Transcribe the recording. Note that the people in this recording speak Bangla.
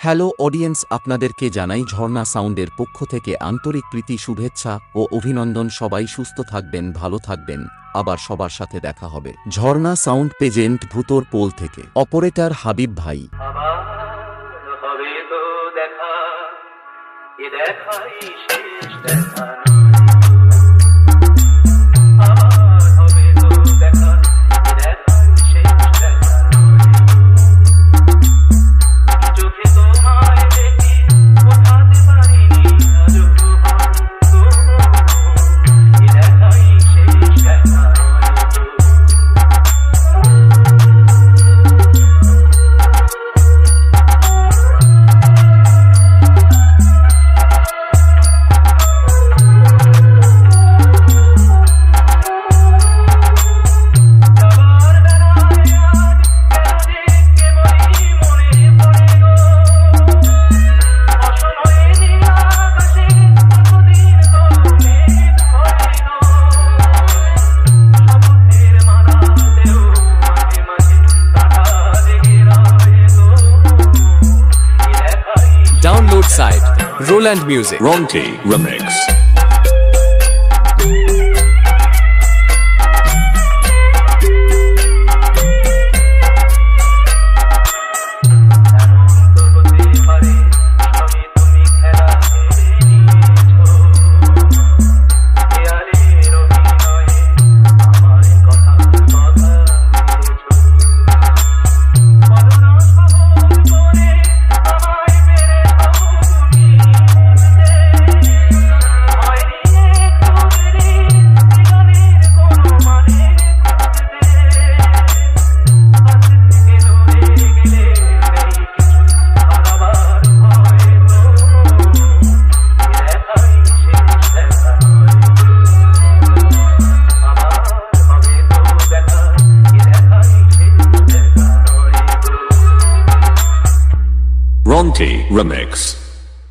হ্যালো অডিয়েন্স, আপনাদেরকে জানাই ঝর্ণা সাউন্ডের পক্ষ থেকে আন্তরিক প্রীতি, শুভেচ্ছা ও অভিনন্দন। সবাই সুস্থ থাকবেন, ভালো থাকবেন। আবার সবার সাথে দেখা হবে। ঝর্ণা সাউন্ড প্রেজেন্ট ভূতর পোল থেকে অপারেটর হাবিব ভাই। আবার হবে তো দেখা, এ দেখাই শেষ দেখা নয়। আবার হবে তো দেখা, এ দেখাই শেষ দেখা নয়। চোখে তোমায় দেখি, বোঝাতে পারিনি আজও হয়তো, এ দেখাই শেষ দেখা নয়। Download site Roland Music. Ronti Remix. Ronti Remix.